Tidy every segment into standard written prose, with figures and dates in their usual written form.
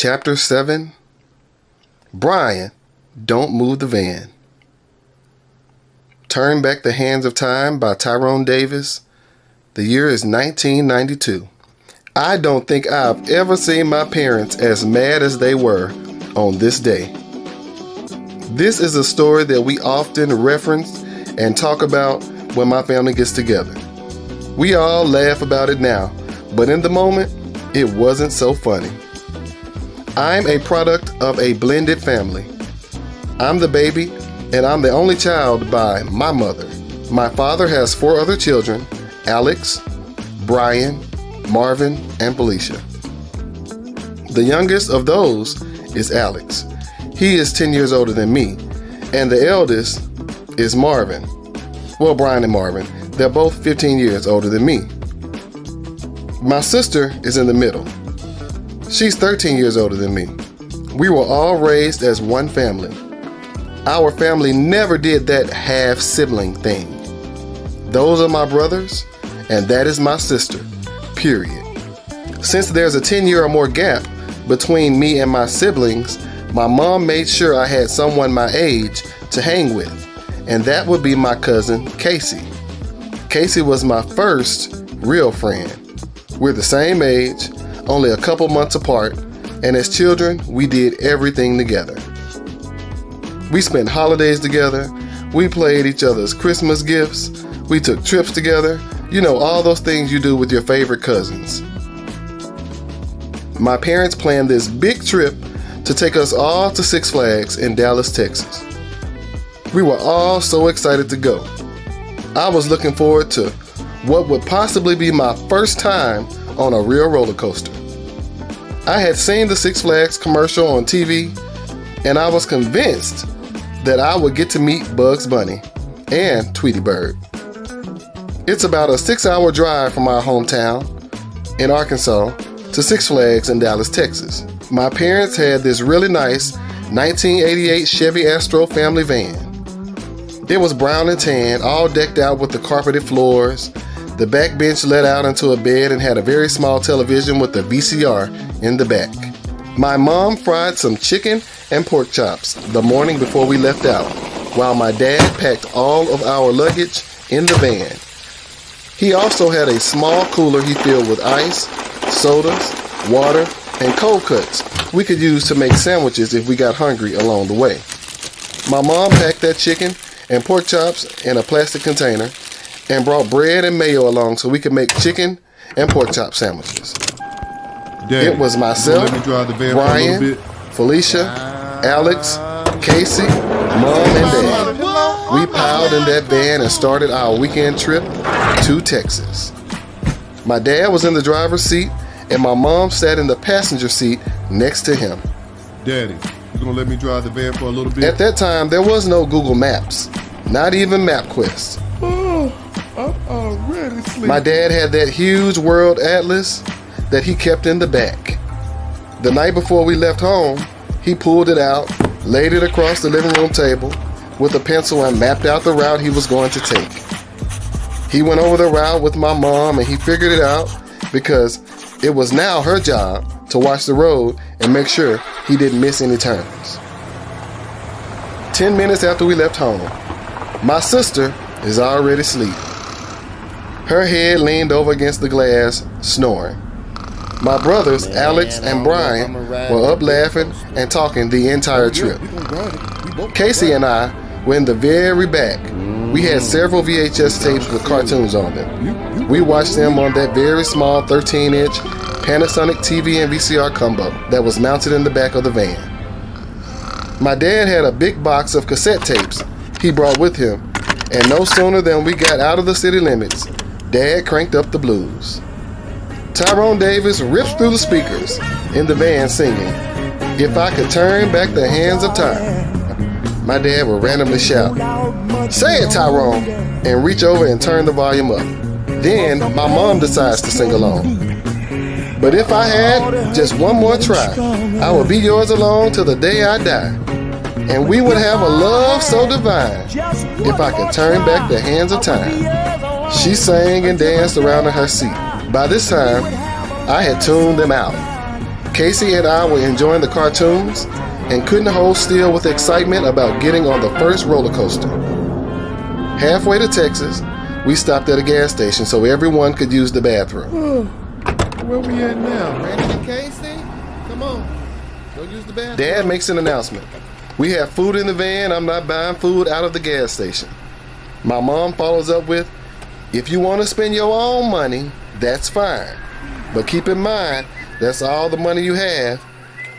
Chapter 7. Brian, Don't Move the Van. Turn Back the Hands of Time by Tyrone Davis. The year is 1992. I don't think I've ever seen my parents as mad as they were on this day. This is a story that we often reference and talk about when my family gets together. We all laugh about it now, but in the moment, it wasn't so funny. I'm a product of a blended family. I'm the baby, and I'm the only child by my mother. My father has 4 other children: Alex, Brian, Marvin, and Felicia. The youngest of those is Alex. He is 10 years older than me, and the eldest is Marvin. Well, Brian and Marvin, they're both 15 years older than me. My sister is in the middle. She's 13 years older than me. We were all raised as one family. Our family never did that half-sibling thing. Those are my brothers, and that is my sister, period. Since there's a 10-year or more gap between me and my siblings, my mom made sure I had someone my age to hang with, and that would be my cousin, Casey. Casey was my first real friend. We're the same age, only a couple months apart, and as children, we did everything together. We spent holidays together, we played each other's Christmas gifts, we took trips together, all those things you do with your favorite cousins. My parents planned this big trip to take us all to Six Flags in Dallas, Texas. We were all so excited to go. I was looking forward to what would possibly be my first time on a real roller coaster. I had seen the Six Flags commercial on TV, and I was convinced that I would get to meet Bugs Bunny and Tweety Bird. It's about a 6-hour drive from our hometown in Arkansas to Six Flags in Dallas, Texas. My parents had this really nice 1988 Chevy Astro family van. It was brown and tan, all decked out with the carpeted floors. The back bench led out into a bed and had a very small television with a VCR in the back. My mom fried some chicken and pork chops the morning before we left out, while my dad packed all of our luggage in the van. He also had a small cooler he filled with ice, sodas, water, and cold cuts we could use to make sandwiches if we got hungry along the way. My mom packed that chicken and pork chops in a plastic container and brought bread and mayo along so we could make chicken and pork chop sandwiches. Daddy, it was myself, Brian, Felicia, Alex, Casey, Mom, and Dad. We piled in that van and started our weekend trip to Texas. My dad was in the driver's seat, and my mom sat in the passenger seat next to him. Daddy, you gonna let me drive the van for a little bit? At that time, there was no Google Maps, not even MapQuest. I'm already sleeping. My dad had that huge world atlas that he kept in the back. The night before we left home, he pulled it out, laid it across the living room table with a pencil and mapped out the route he was going to take. He went over the route with my mom and he figured it out because it was now her job to watch the road and make sure he didn't miss any turns. 10 minutes after we left home, my sister is already asleep. Her head leaned over against the glass, snoring. My brothers, Alex and Brian, were up laughing and talking the entire trip. Casey and I were in the very back. We had several VHS tapes with cartoons on them. We watched them on that very small 13-inch Panasonic TV and VCR combo that was mounted in the back of the van. My dad had a big box of cassette tapes he brought with him, and no sooner than we got out of the city limits, Dad cranked up the blues. Tyrone Davis rips through the speakers in the van singing, "If I Could Turn Back the Hands of Time." My dad would randomly shout, "Say it, Tyrone," and reach over and turn the volume up. Then my mom decides to sing along. "But if I had just one more try, I would be yours alone till the day I die. And we would have a love so divine, if I could turn back the hands of time." She sang and danced around in her seat. By this time, I had tuned them out. Casey and I were enjoying the cartoons and couldn't hold still with excitement about getting on the first roller coaster. Halfway to Texas, we stopped at a gas station so everyone could use the bathroom. Where we at now? Brandon and Casey, come on. Go use the bathroom. Dad makes an announcement. We have food in the van. I'm not buying food out of the gas station. My mom follows up with, if you want to spend your own money, that's fine. But keep in mind, that's all the money you have,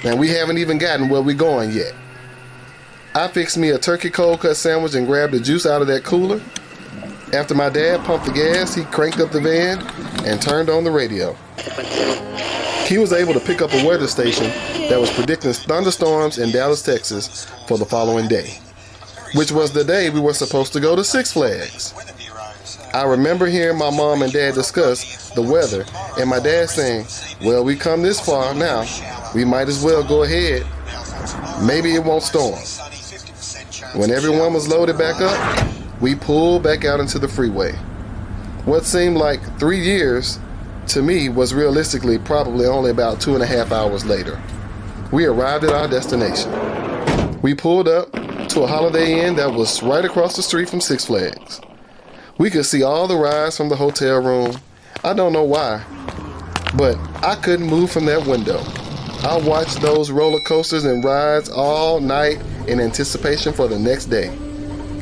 and we haven't even gotten where we're going yet. I fixed me a turkey cold cut sandwich and grabbed the juice out of that cooler. After my dad pumped the gas, he cranked up the van and turned on the radio. He was able to pick up a weather station that was predicting thunderstorms in Dallas, Texas for the following day, which was the day we were supposed to go to Six Flags. I remember hearing my mom and dad discuss the weather and my dad saying, well, we come this far now, we might as well go ahead. Maybe it won't storm. When everyone was loaded back up, we pulled back out into the freeway. What seemed like 3 years to me was realistically probably only about 2.5 hours later. We arrived at our destination. We pulled up to a Holiday Inn that was right across the street from Six Flags. We could see all the rides from the hotel room. I don't know why, but I couldn't move from that window. I watched those roller coasters and rides all night in anticipation for the next day.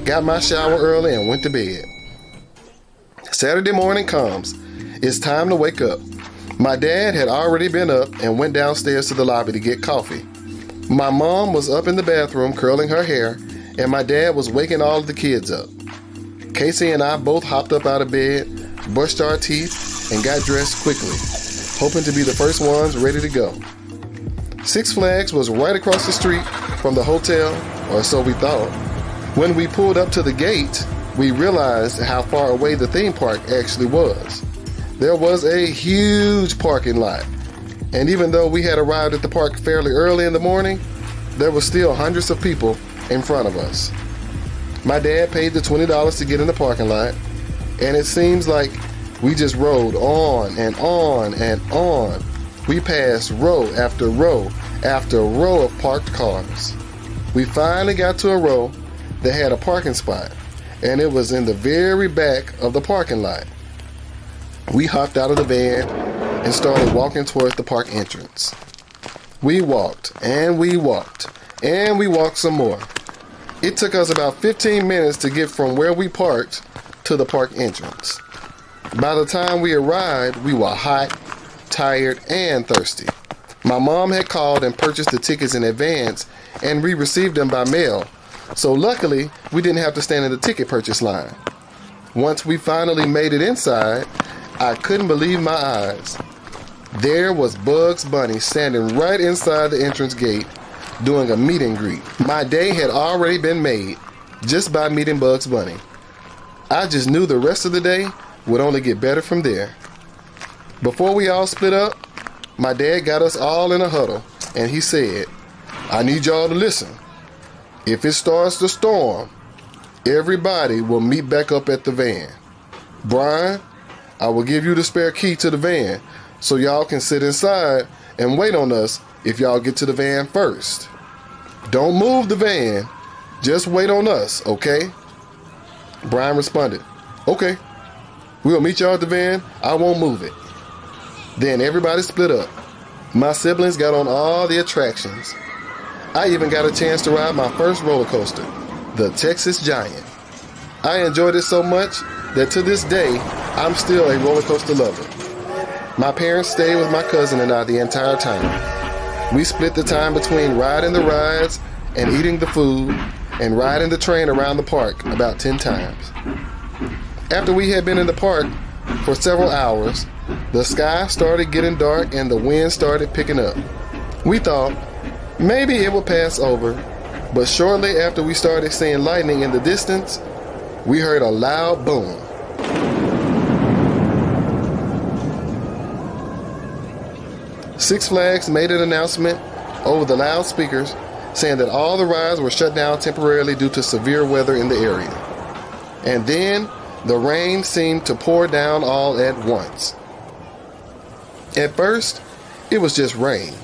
Got my shower early and went to bed. Saturday morning comes. It's time to wake up. My dad had already been up and went downstairs to the lobby to get coffee. My mom was up in the bathroom curling her hair, and my dad was waking all of the kids up. Casey and I both hopped up out of bed, brushed our teeth, and got dressed quickly, hoping to be the first ones ready to go. Six Flags was right across the street from the hotel, or so we thought. When we pulled up to the gate, we realized how far away the theme park actually was. There was a huge parking lot, and even though we had arrived at the park fairly early in the morning, there were still hundreds of people in front of us. My dad paid the $20 to get in the parking lot, and it seems like we just rode on and on and on. We passed row after row after row of parked cars. We finally got to a row that had a parking spot, and it was in the very back of the parking lot. We hopped out of the van and started walking towards the park entrance. We walked, and we walked, and we walked some more. It took us about 15 minutes to get from where we parked to the park entrance. By the time we arrived, we were hot, tired, and thirsty. My mom had called and purchased the tickets in advance, and we received them by mail, so luckily we didn't have to stand in the ticket purchase line. Once we finally made it inside, I couldn't believe my eyes. There was Bugs Bunny standing right inside the entrance gate doing a meet and greet. My day had already been made just by meeting Bugs Bunny. I just knew the rest of the day would only get better from there. Before we all split up, my dad got us all in a huddle and he said, I need y'all to listen. If it starts to storm, everybody will meet back up at the van. Brian, I will give you the spare key to the van so y'all can sit inside and wait on us if y'all get to the van first. Don't move the van, just wait on us, okay? Brian responded, okay, we'll meet y'all at the van, I won't move it. Then everybody split up. My siblings got on all the attractions. I even got a chance to ride my first roller coaster, the Texas Giant. I enjoyed it so much that to this day, I'm still a roller coaster lover. My parents stayed with my cousin and I the entire time. We split the time between riding the rides and eating the food and riding the train around the park about 10 times. After we had been in the park for several hours, the sky started getting dark and the wind started picking up. We thought maybe it would pass over, but shortly after we started seeing lightning in the distance, we heard a loud boom. Six Flags made an announcement over the loudspeakers saying that all the rides were shut down temporarily due to severe weather in the area. And then the rain seemed to pour down all at once. At first, it was just rain,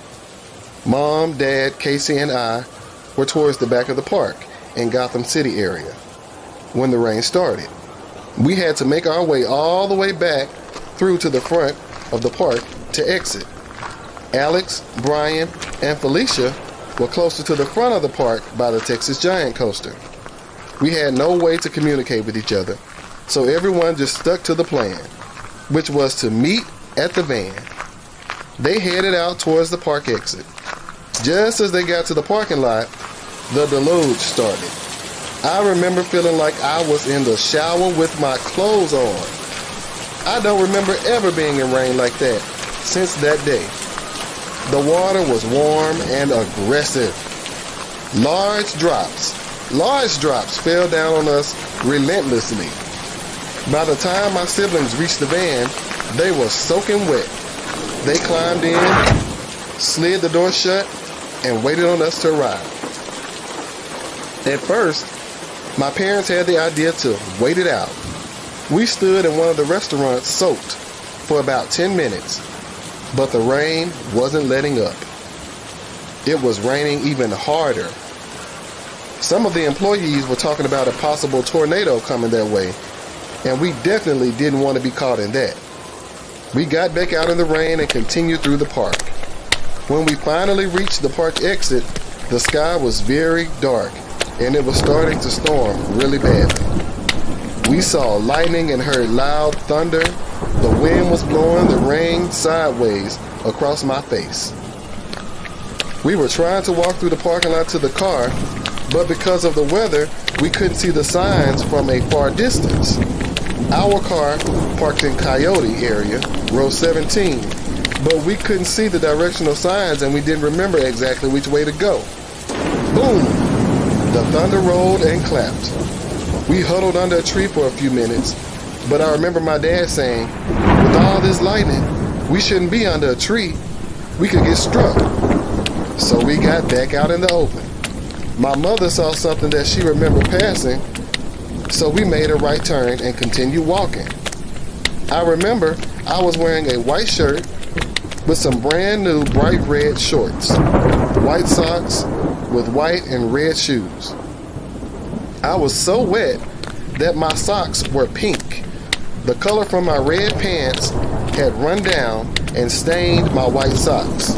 Mom, Dad, Casey, and I were towards the back of the park in Gotham City area when the rain started. We had to make our way all the way back through to the front of the park to exit. Alex, Brian, and Felicia were closer to the front of the park by the Texas Giant coaster. We had no way to communicate with each other, so everyone just stuck to the plan, which was to meet at the van. They headed out towards the park exit. Just as they got to the parking lot, the deluge started. I remember feeling like I was in the shower with my clothes on. I don't remember ever being in rain like that since that day. The water was warm and aggressive. Large drops fell down on us relentlessly. By the time my siblings reached the van, they were soaking wet. They climbed in, slid the door shut, and waited on us to arrive. At first, my parents had the idea to wait it out. We stood in one of the restaurants soaked for about 10 minutes, but the rain wasn't letting up. It was raining even harder. Some of the employees were talking about a possible tornado coming their way, and we definitely didn't want to be caught in that. We got back out in the rain and continued through the park. When we finally reached the park exit, the sky was very dark, and it was starting to storm really badly. We saw lightning and heard loud thunder. The wind was blowing the rain sideways across my face. We were trying to walk through the parking lot to the car, but because of the weather, we couldn't see the signs from a far distance. Our car parked in Coyote area, row 17, but we couldn't see the directional signs and we didn't remember exactly which way to go. Boom! The thunder rolled and clapped. We huddled under a tree for a few minutes, but I remember my dad saying, with all this lightning, we shouldn't be under a tree. We could get struck. So we got back out in the open. My mother saw something that she remembered passing, so we made a right turn and continued walking. I remember I was wearing a white shirt with some brand new bright red shorts, white socks with white and red shoes. I was so wet that my socks were pink. The color from my red pants had run down and stained my white socks.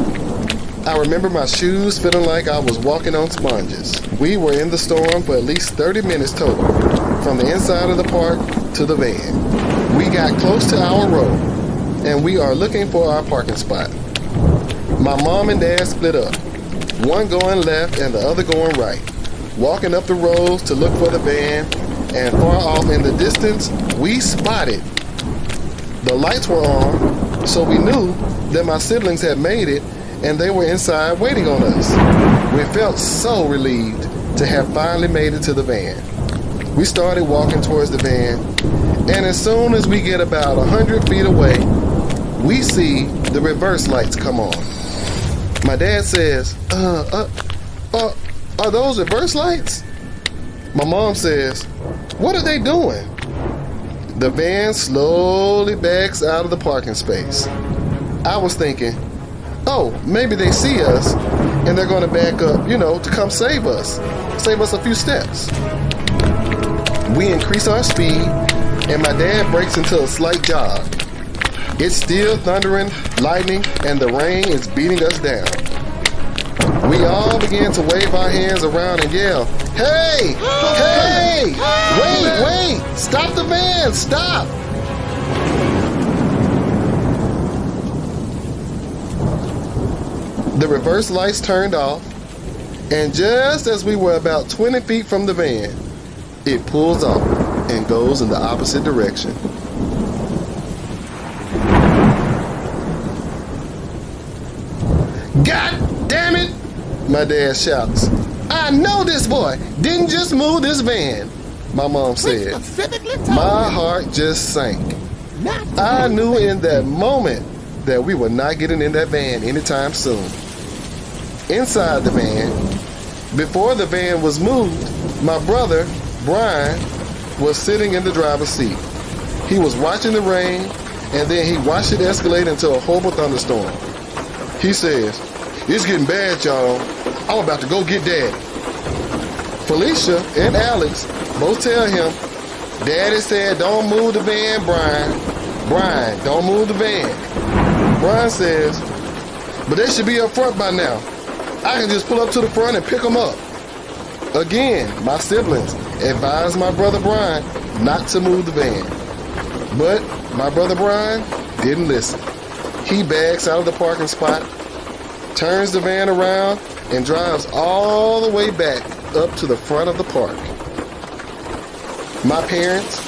I remember my shoes feeling like I was walking on sponges. We were in the storm for at least 30 minutes total, from the inside of the park to the van. We got close to our row, and we are looking for our parking spot. My mom and dad split up, one going left and the other going right, walking up the rows to look for the van, and far off in the distance, we spotted. The lights were on, so we knew that my siblings had made it and they were inside waiting on us. We felt so relieved to have finally made it to the van. We started walking towards the van, and as soon as we get about 100 feet away, we see the reverse lights come on. My dad says, are those reverse lights? My mom says, what are they doing? The van slowly backs out of the parking space. I was thinking, oh, maybe they see us and they're going to back up, to come save us a few steps. We increase our speed and my dad breaks into a slight jog. It's still thundering, lightning, and the rain is beating us down. We all began to wave our hands around and yell, hey, hey, wait, stop the van, stop. The reverse lights turned off, and just as we were about 20 feet from the van, it pulls off and goes in the opposite direction. God damn it! My dad shouts. I know this boy didn't just move this van, my mom said. My heart just sank. I knew in that moment that we were not getting in that van anytime soon. Inside the van, before the van was moved, my brother, Brian, was sitting in the driver's seat. He was watching the rain, and then he watched it escalate into a horrible thunderstorm. He says, It's getting bad, y'all. I'm about to go get Daddy. Felicia and Alex both tell him, Daddy said don't move the van, Brian. Brian, don't move the van. Brian says, but they should be up front by now. I can just pull up to the front and pick them up. Again, my siblings advised my brother Brian not to move the van. But my brother Brian didn't listen. He backs out of the parking spot, turns the van around, and drives all the way back up to the front of the park. My parents,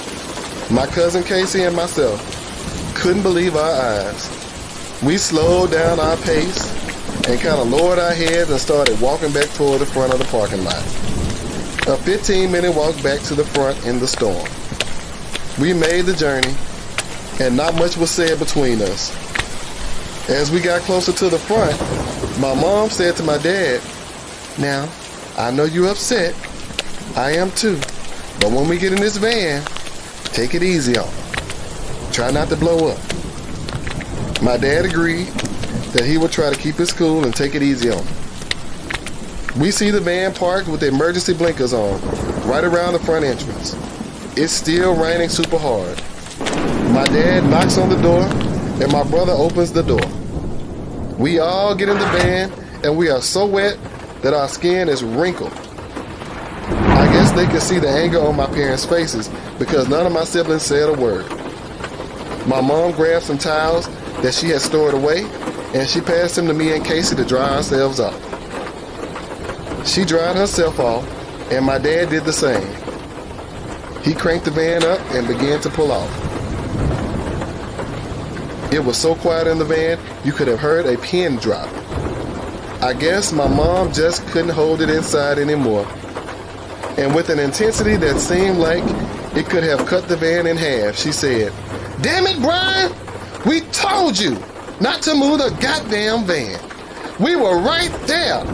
my cousin Casey, and myself couldn't believe our eyes. We slowed down our pace and kind of lowered our heads and started walking back toward the front of the parking lot. A 15-minute walk back to the front in the storm. We made the journey, and not much was said between us. As we got closer to the front, my mom said to my dad, now, I know you're upset. I am too. But when we get in this van, take it easy on them. Try not to blow up. My dad agreed that he would try to keep his cool and take it easy on them. We see the van parked with the emergency blinkers on, right around the front entrance. It's still raining super hard. My dad knocks on the door, and my brother opens the door. We all get in the van, and we are so wet that our skin is wrinkled. I guess they could see the anger on my parents' faces because none of my siblings said a word. My mom grabbed some towels that she had stored away, and she passed them to me and Casey to dry ourselves off. She dried herself off, and my dad did the same. He cranked the van up and began to pull off. It was so quiet in the van, you could have heard a pin drop. I guess my mom just couldn't hold it inside anymore. And with an intensity that seemed like it could have cut the van in half, she said, damn it, Brian! We told you not to move the goddamn van. We were right there,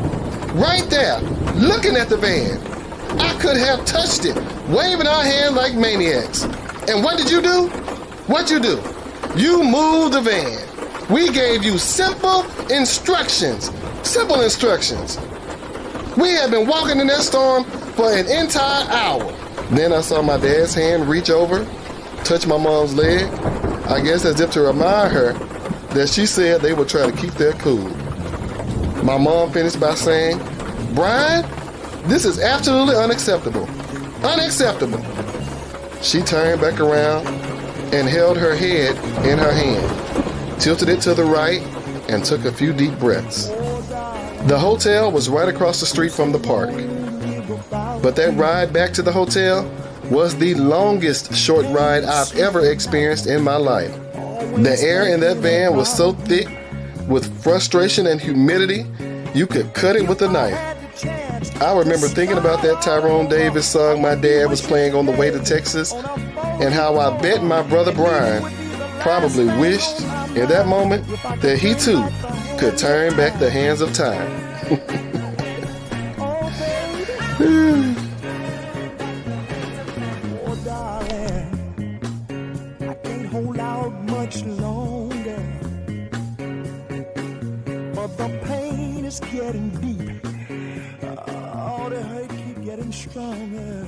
looking at the van. I could have touched it, waving our hands like maniacs. And what did you do? What'd you do? You moved the van. We gave you simple instructions. Simple instructions. We had been walking in that storm for an entire hour. Then I saw my dad's hand reach over, touch my mom's leg, I guess as if to remind her that she said they would try to keep their cool. My mom finished by saying, Brian, this is absolutely unacceptable. Unacceptable. She turned back around and held her head in her hand, tilted it to the right, and took a few deep breaths. The hotel was right across the street from the park. But that ride back to the hotel was the longest short ride I've ever experienced in my life. The air in that van was so thick with frustration and humidity, you could cut it with a knife. I remember thinking about that Tyrone Davis song my dad was playing on the way to Texas, and how I bet my brother Brian probably wished in that moment that he too could turn back the hands of time. Oh, darling, I can't hold out much longer, but the pain is getting deep. Oh, the hurt keep getting stronger.